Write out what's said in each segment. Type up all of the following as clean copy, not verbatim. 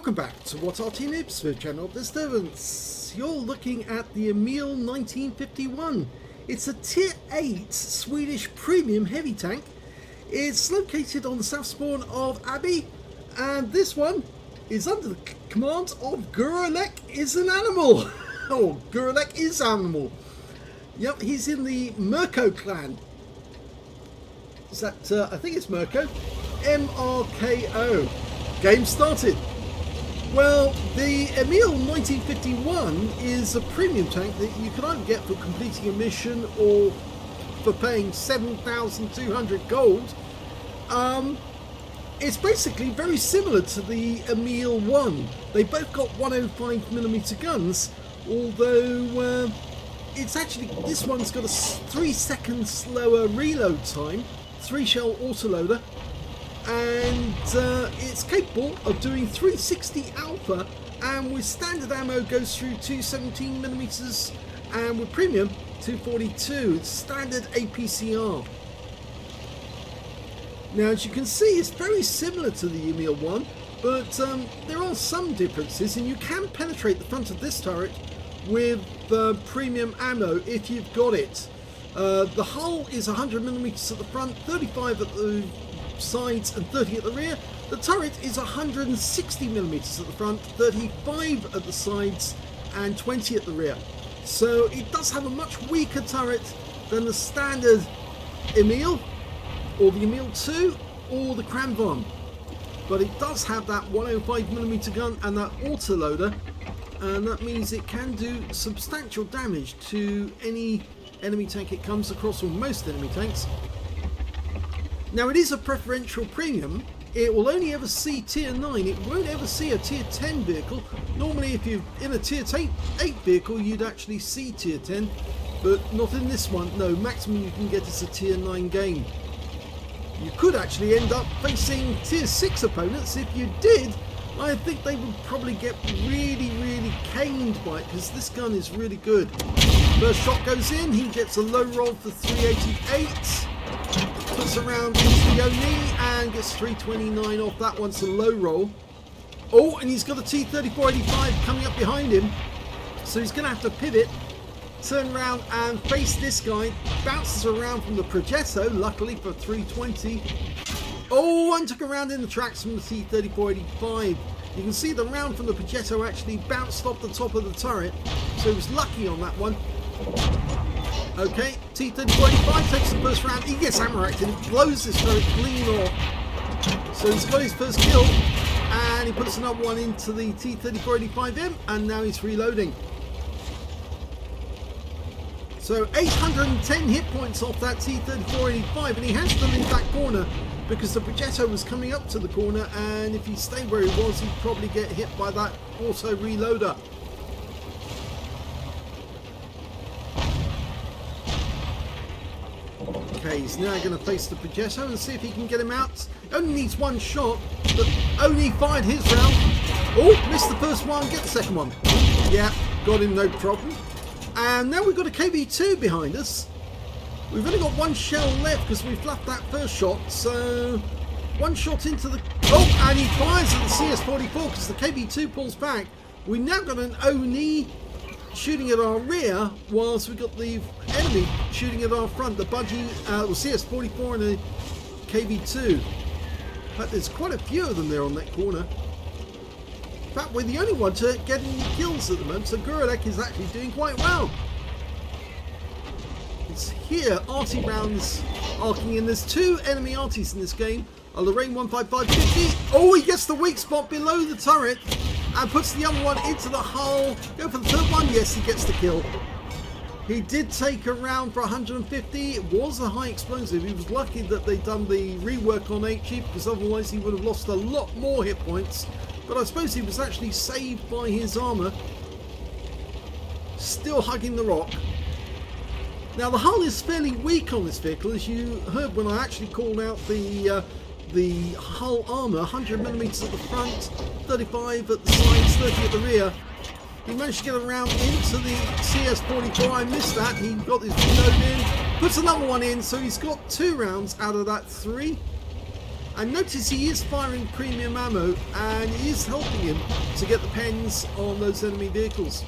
Welcome back to What Arty Noobs with Channel Disturbance. You're looking at the EMIL 1951. It's a Tier 8 Swedish premium heavy tank. It's located on the south spawn of Abbey, and this one is under the command of Guralek is an animal. Oh, Guralek is animal. Yep, he's in the MIRKO clan. Is that, I think it's MIRKO. MRKO. Game started. Well, the EMIL 1951 is a premium tank that you can either get for completing a mission or for paying 7,200 gold. It's basically very similar to the EMIL 1. They both got 105mm guns, although it's actually, this one's got a 3 second slower reload time, 3-shell autoloader, and it's capable of doing 360 alpha, and with standard ammo goes through 217mm, and with premium 242. It's standard APCR. Now, as you can see, it's very similar to the EMIL 1, but there are some differences, and you can penetrate the front of this turret with premium ammo if you've got it. The hull is 100mm at the front, 35 at the sides and 30 at the rear. The turret is 160mm at the front, 35 at the sides and 20 at the rear. So it does have a much weaker turret than the standard EMIL or the EMIL 2 or the Kranvan, but it does have that 105mm gun and that autoloader, and that means it can do substantial damage to any enemy tank it comes across, or most enemy tanks. Now, it is a preferential premium. It will only ever see tier 9. It won't ever see a tier 10 vehicle. Normally, if you're in a tier 8 vehicle, you'd actually see tier 10, but not in this one. No, maximum you can get is a tier 9 game. You could actually end up facing tier 6 opponents. If you did, I think they would probably get really caned by it, because this gun is really good. First shot goes in, he gets a low roll for 388. Puts around into the Oni and gets 329 off that one. It's a low roll. Oh, and he's got a T-3485 coming up behind him, so he's going to have to pivot, turn around and face this guy. Bounces around from the Progetto, luckily for 320. Oh, and took a round in the tracks from the T-3485. You can see the round from the Progetto actually bounced off the top of the turret, so he was lucky on that one. Okay, T-3485 takes the first round. He gets hammer acted, he blows this turret clean off. So he's got his first kill, and he puts another one into the T-3485M, and now he's reloading. So 810 hit points off that T-3485, and he has to leave that corner because the Progetto was coming up to the corner, and if he stayed where he was, he'd probably get hit by that auto reloader. Okay, he's now going to face the Progetto and see if he can get him out. Only needs one shot, but only fired his round. Oh, missed the first one, get the second one. Yeah, got him, no problem. And now we've got a KV2 behind us. We've only got one shell left because we fluffed that first shot. So one shot into the... Oh, and he fires at the CS44 because the KV2 pulls back. We now got an Oni shooting at our rear, whilst we've got the enemy shooting at our front. The Budgie, CS44 and the KV2. But there's quite a few of them there on that corner. In fact, we're the only one to get any kills at the moment, so Guralek is actually doing quite well. It's here, Arty rounds arcing in. There's two enemy Artys in this game. A Lorraine 15550. Oh, he gets the weak spot below the turret and puts the other one into the hull. Go for the third one. Yes, he gets the kill. He did take a round for 150. It was a high explosive. He was lucky that they'd done the rework on HE, because otherwise he would have lost a lot more hit points. But I suppose he was actually saved by his armour. Still hugging the rock. Now, the hull is fairly weak on this vehicle, as you heard when I actually called out the hull armour. 100mm at the front, 35 at the sides, 30 at the rear. He managed to get around into the CS44. I missed that. He got his reload in, puts another one in, so he's got 2 rounds out of that 3. And notice he is firing premium ammo, and it is helping him to get the pens on those enemy vehicles.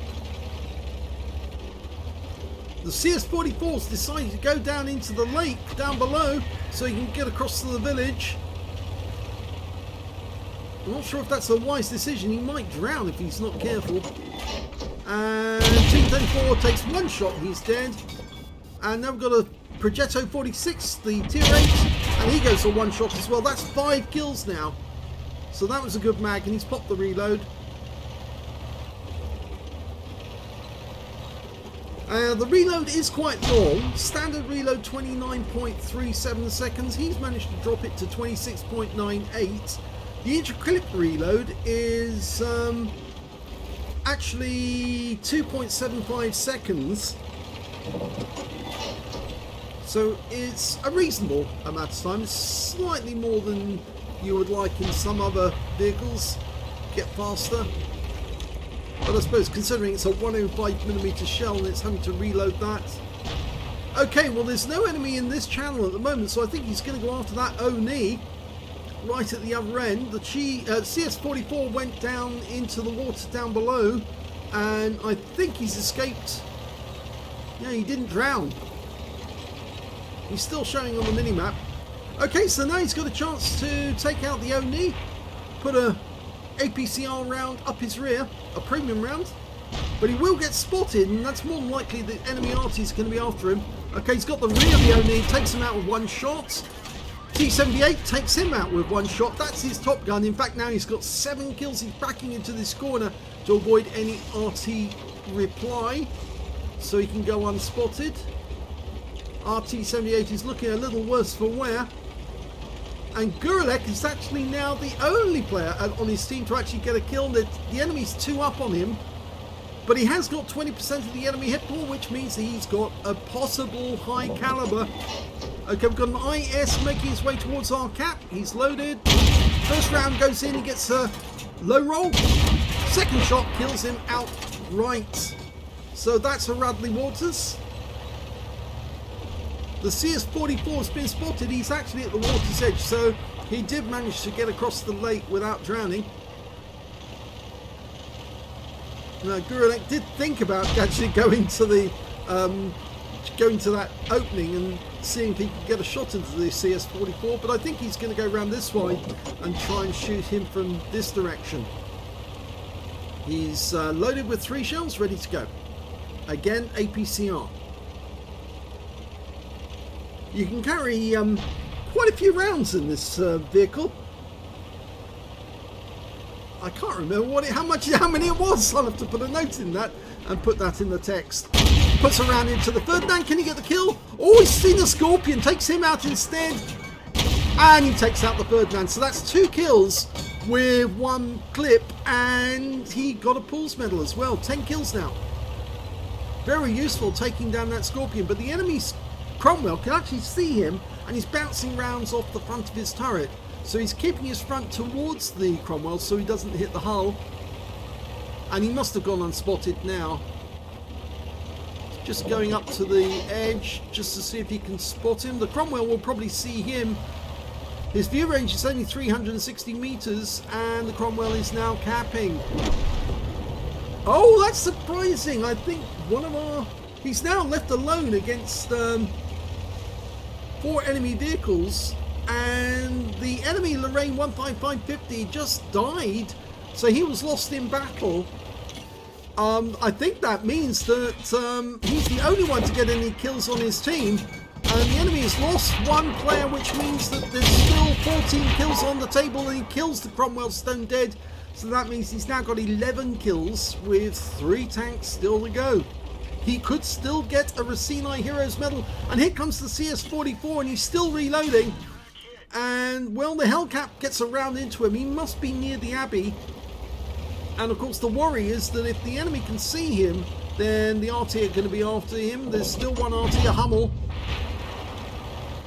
The CS-44's decided to go down into the lake down below so he can get across to the village. I'm not sure if that's a wise decision. He might drown if he's not careful. And Team 34 takes one shot, he's dead. And now we've got a Progetto 46, the tier 8, and he goes for one shot as well. That's 5 kills now. So that was a good mag, and he's popped the reload. The reload is quite long. Standard reload 29.37 seconds. He's managed to drop it to 26.98. The intra-clip reload is actually 2.75 seconds. So it's a reasonable amount of time. It's slightly more than you would like in some other vehicles. Get faster. But I suppose considering it's a 105mm shell and it's having to reload that. Okay, well there's no enemy in this channel at the moment, so I think he's going to go after that Oni right at the other end. The CS-44 went down into the water down below, and I think he's escaped. Yeah, he didn't drown. He's still showing on the minimap. Okay, so now he's got a chance to take out the Oni, put a APCR round up his rear, a premium round, but he will get spotted, and that's more than likely the enemy Arty is going to be after him. Okay, he's got the rear of the Oni, takes him out with one shot. T-78 takes him out with one shot. That's his top gun. In fact, now he's got 7 kills. He's backing into this corner to avoid any Arty reply, so he can go unspotted. RT-78 is looking a little worse for wear. And Guralek is actually now the only player on his team to actually get a kill. The enemy's 2 up on him, but he has got 20% of the enemy hit pool, which means he's got a possible high caliber. Okay, we've got an IS making his way towards our cap. He's loaded. First round goes in, he gets a low roll. Second shot kills him outright. So that's a Radley Waters. The CS-44 has been spotted. He's actually at the water's edge, so he did manage to get across the lake without drowning. Now, Guralek did think about actually going to the that opening and seeing if he could get a shot into the CS-44, but I think he's going to go around this way and try and shoot him from this direction. He's loaded with 3 shells, ready to go. Again, APCR. You can carry quite a few rounds in this vehicle. I can't remember how many it was. I'll have to put a note in that and put that in the text. Puts a round into the third man. Can he get the kill? Oh, he's seen the Scorpion. Takes him out instead. And he takes out the third man. So that's 2 kills with 1 clip. And he got a Pools medal as well. 10 kills now. Very useful taking down that Scorpion. But the enemy's Cromwell can actually see him, and he's bouncing rounds off the front of his turret. So he's keeping his front towards the Cromwell so he doesn't hit the hull. And he must have gone unspotted now. Just going up to the edge just to see if he can spot him. The Cromwell will probably see him. His view range is only 360 meters, and the Cromwell is now capping. Oh, that's surprising. I think one of our... He's now left alone against 4 enemy vehicles, and the enemy Lorraine 15550 just died, so he was lost in battle. I think that means that he's the only one to get any kills on his team, and the enemy has lost 1 player, which means that there's still 14 kills on the table, and he kills the Cromwell stone dead, so that means he's now got 11 kills with 3 tanks still to go. He could still get a Racine Heroes medal. And here comes the CS-44, and he's still reloading. And, well, the Hellcat gets a round into him. He must be near the Abbey. And, of course, the worry is that if the enemy can see him, then the Arty are going to be after him. There's still one Arty, a Hummel.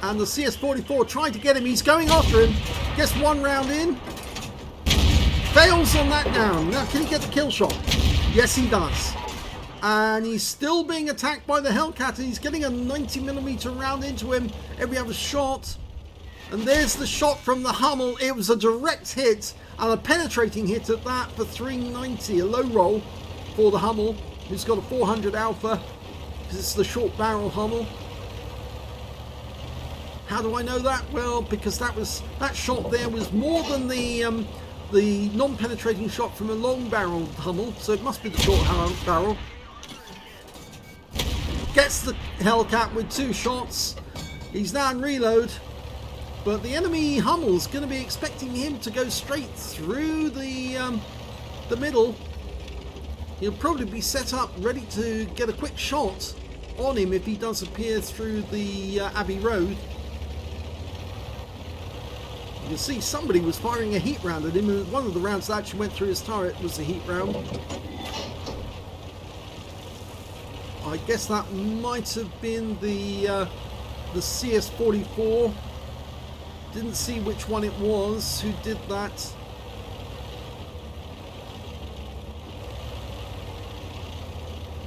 And the CS-44 trying to get him. He's going after him. Gets 1 round in. Fails on that down. Now, can he get the kill shot? Yes, he does. And he's still being attacked by the Hellcat, and he's getting a 90mm round into him every other shot. And there's the shot from the Hummel. It was a direct hit and a penetrating hit at that for 390. A low roll for the Hummel, who's got a 400 alpha, because it's the short barrel Hummel. How do I know that? Well, because that shot there was more than the non-penetrating shot from a long barrel Hummel, so it must be the short barrel. Gets the Hellcat with 2 shots. He's now in reload, but the enemy Hummel's going to be expecting him to go straight through the middle. He'll probably be set up ready to get a quick shot on him if he does appear through the Abbey Road. You can see somebody was firing a heat round at him, and one of the rounds that actually went through his turret was a heat round. I guess that might have been the CS-44. Didn't see which one it was who did that.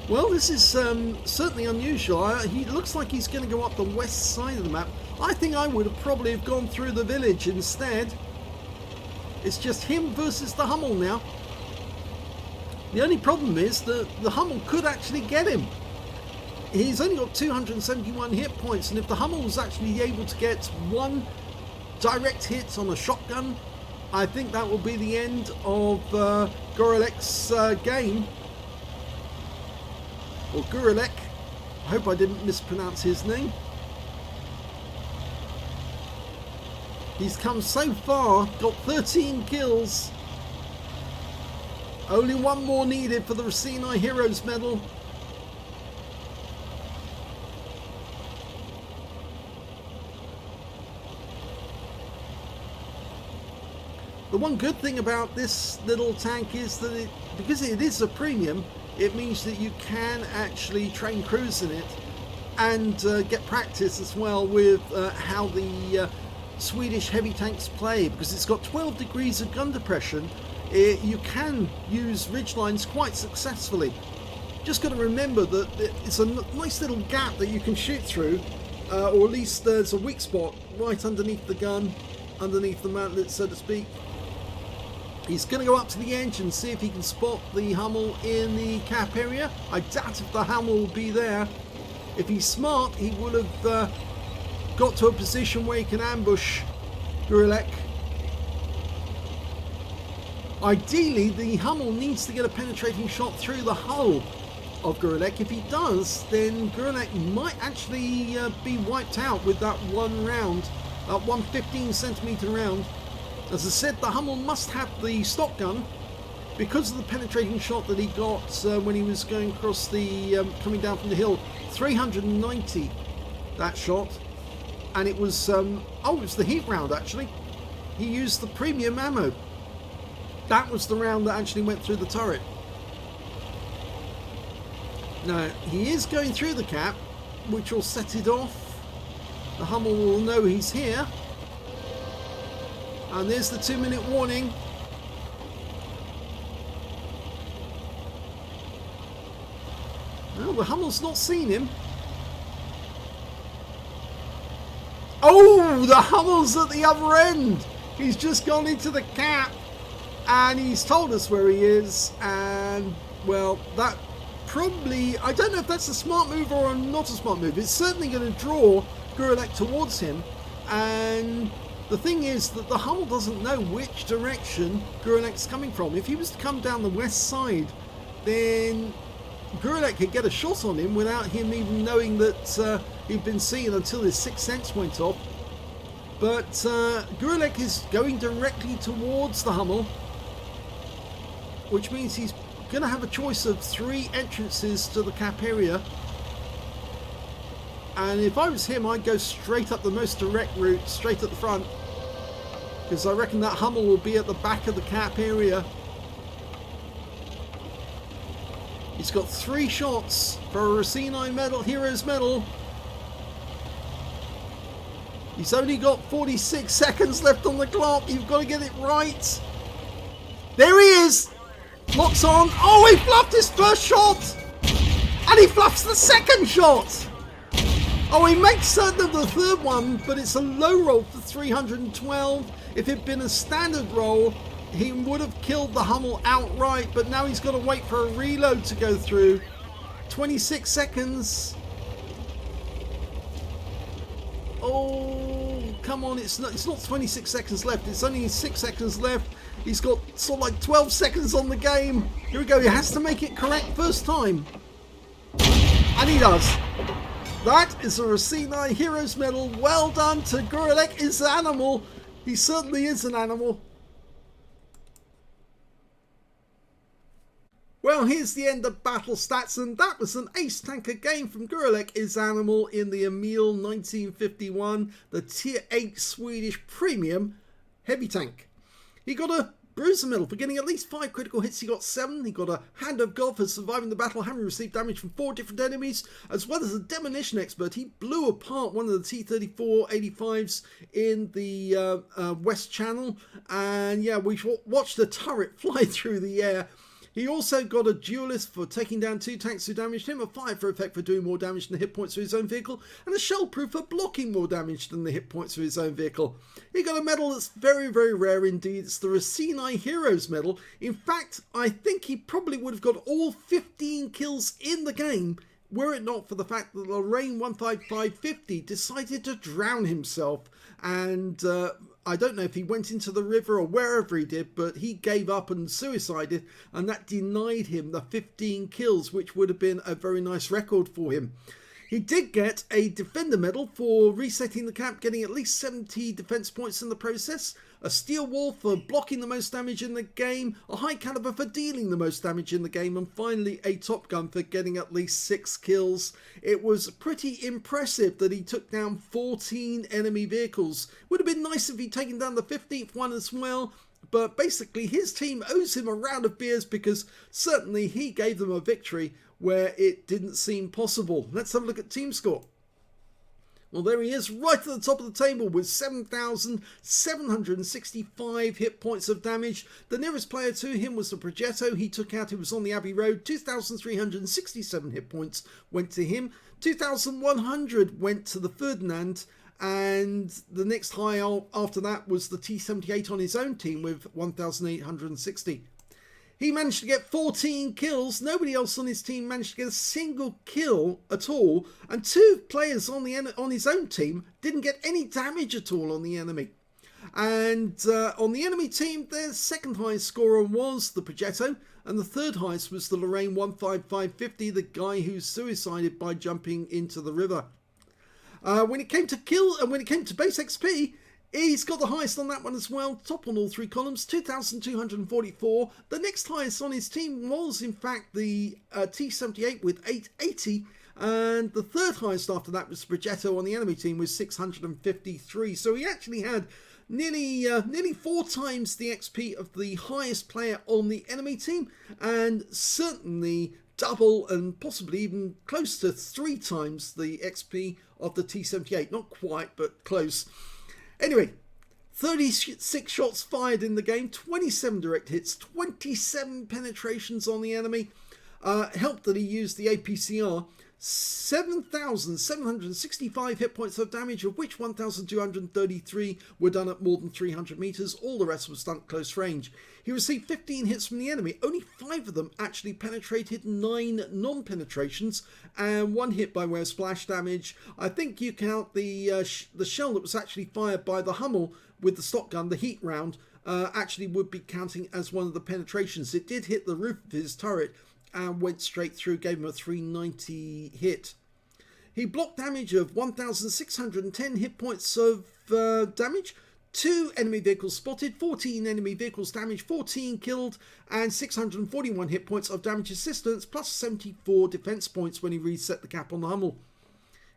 Well, this is certainly unusual. He looks like he's going to go up the west side of the map. I think I would have probably have gone through the village instead. It's just him versus the Hummel now. The only problem is that the Hummel could actually get him. He's only got 271 hit points, and if the Hummel was actually able to get 1 direct hit on a shotgun, I think that will be the end of Gorelek's game. Or Gorelek. I hope I didn't mispronounce his name. He's come so far, got 13 kills. Only 1 more needed for the Racine Heroes medal. The one good thing about this little tank is that because it is a premium, it means that you can actually train crews in it and get practice as well with how the Swedish heavy tanks play. Because it's got 12 degrees of gun depression, you can use ridgelines quite successfully. Just got to remember that it's a nice little gap that you can shoot through, or at least there's a weak spot right underneath the gun, underneath the mantlet, so to speak. He's going to go up to the edge and see if he can spot the Hummel in the cap area. I doubt if the Hummel will be there. If he's smart, he would have got to a position where he can ambush Gorelek. Ideally, the Hummel needs to get a penetrating shot through the hull of Gorelek. If he does, then Gorelek might actually be wiped out with that 1 round, that 115 centimeter round. As I said, the Hummel must have the stock gun because of the penetrating shot that he got when he was going across the, coming down from the hill. 390, that shot. And it was, it was the heat round actually. He used the premium ammo. That was the round that actually went through the turret. Now, he is going through the cap, which will set it off. The Hummel will know he's here. And there's the 2-minute warning. Well, the Hummel's not seen him. Oh, the Hummel's at the other end. He's just gone into the cap. And he's told us where he is. And, well, that probably... I don't know if that's a smart move or not a smart move. It's certainly going to draw Gorelek towards him. And... the thing is that the Hummel doesn't know which direction Gorelek's coming from. If he was to come down the west side, then Gorelek could get a shot on him without him even knowing that he'd been seen until his 6th sense went off. But Gorelek is going directly towards the Hummel, which means he's going to have a choice of 3 entrances to the cap area. And if I was him, I'd go straight up the most direct route, straight at the front. Because I reckon that Hummel will be at the back of the cap area. He's got 3 shots for a Racine medal, Heroes medal. He's only got 46 seconds left on the clock. You've got to get it right. There he is. Locks on. Oh, he fluffed his first shot. And he fluffs the second shot. Oh, he makes certain of the third one, but it's a low roll for 312. If it had been a standard roll, he would have killed the Hummel outright, but now he's got to wait for a reload to go through. 26 seconds. Oh, come on, it's not 26 seconds left, it's only 6 seconds left. He's got sort of like 12 seconds on the game. Here we go, he has to make it correct first time. And he does. That is a Racine Heroes Medal. Well done to Guralek. Is an animal. He certainly is an animal. Well, here's the end of battle stats, and that was an ace tanker game from Guralek is Animal in the EMIL 1951, the Tier 8 Swedish Premium Heavy Tank. He got a Bruiser Medal for getting at least 5 critical hits. He got 7. He got a Hand of God for surviving the battle, having received damage from 4 different enemies, as well as a Demolition Expert. He blew apart one of the T-34-85s in the West Channel, and yeah, we watched the turret fly through the air. He also got a Duelist for taking down 2 tanks who damaged him, a Fire for effect for doing more damage than the hit points of his own vehicle, and a Shell Proof for blocking more damage than the hit points of his own vehicle. He got a medal that's very, very rare indeed. It's the Racine Heroes Medal. In fact, I think he probably would have got all 15 kills in the game were it not for the fact that Lorraine 15550 decided to drown himself, and I don't know if he went into the river or wherever he did, but he gave up and suicided, and that denied him the 15 kills, which would have been a very nice record for him. He did get a Defender Medal for resetting the camp, getting at least 70 defense points in the process, a Steel Wall for blocking the most damage in the game, a High Caliber for dealing the most damage in the game, and finally a Top Gun for getting at least 6 kills. It was pretty impressive that he took down 14 enemy vehicles. Would have been nice if he'd taken down the 15th one as well, but basically his team owes him a round of beers because certainly he gave them a victory where it didn't seem possible. Let's have a look at team score. Well, there he is, right at the top of the table with 7,765 hit points of damage. The nearest player to him was the Progetto he took out. He was on the Abbey Road. 2,367 hit points went to him. 2,100 went to the Ferdinand. And the next high after that was the T-78 on his own team with 1,860. He managed to get 14 kills. Nobody else on his team managed to get a single kill at all. And 2 players on his own team didn't get any damage at all on the enemy. And on the enemy team, their second highest scorer was the Progetto. And the third highest was the Lorraine 15550, the guy who suicided by jumping into the river. When it came to base XP, he's got the highest on that one as well, top on all 3 columns, 2,244. The next highest on his team was, in fact, the T-78 with 880. And the third highest after that was Progetto on the enemy team with 653. So he actually had nearly 4 times the XP of the highest player on the enemy team, and certainly double and possibly even close to 3 times the XP of the T-78. Not quite, but close. Anyway, 36 shots fired in the game, 27 direct hits, 27 penetrations on the enemy. Helped that he used the APCR. 7,765 hit points of damage, of which 1,233 were done at more than 300 meters. All the rest was done at close range. He received 15 hits from the enemy. Only 5 of them actually penetrated, 9 non-penetrations, and 1 hit by way of splash damage. I think you count the shell that was actually fired by the Hummel with the stock gun, the heat round, actually would be counting as one of the penetrations. It did hit the roof of his turret and went straight through, gave him a 390 hit. He blocked damage of 1,610 hit points of damage, 2 enemy vehicles spotted, 14 enemy vehicles damaged, 14 killed, and 641 hit points of damage assistance, plus 74 defense points when he reset the cap on the Hummel.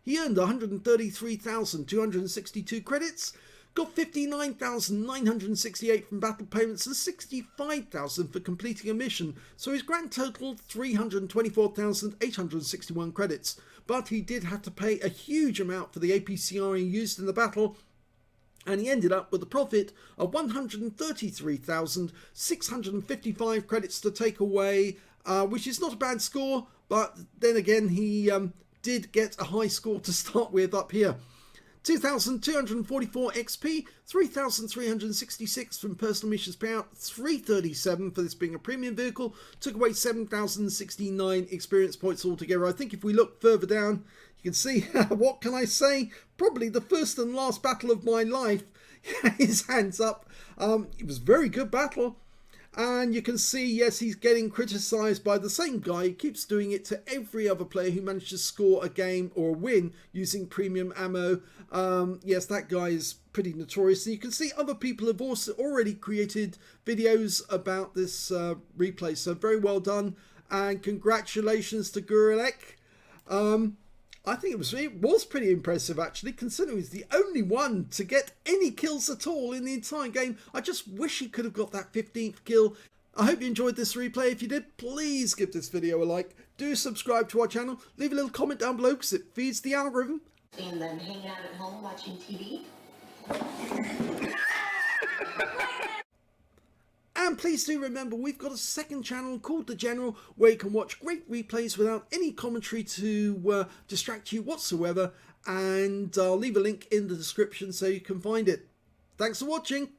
He earned 133,262 credits, got 59,968 from battle payments and 65,000 for completing a mission, so his grand total 324,861 credits. But he did have to pay a huge amount for the APCR he used in the battle, and he ended up with a profit of 133,655 credits to take away, which is not a bad score, but then again he did get a high score to start with up here. 2,244 XP, 3,366 from personal missions payout, 337 for this being a premium vehicle, took away 7,069 experience points altogether. I think if we look further down, you can see, what can I say? Probably the first and last battle of my life. His hands up. It was a very good battle. And you can see, yes, he's getting criticised by the same guy. He keeps doing it to every other player who manages to score a game or a win using premium ammo. Yes, that guy is pretty notorious. And you can see other people have also already created videos about this replay. So very well done. And congratulations to Guralek. I think it was pretty impressive, actually, considering he's the only one to get any kills at all in the entire game. I just wish he could have got that 15th kill. I hope you enjoyed this replay. If you did, please give this video a like. Do subscribe to our channel. Leave a little comment down below because it feeds the algorithm. And then hanging out at home watching TV. And please do remember, we've got a second channel called The General, where you can watch great replays without any commentary to distract you whatsoever. And I'll leave a link in the description so you can find it. Thanks for watching.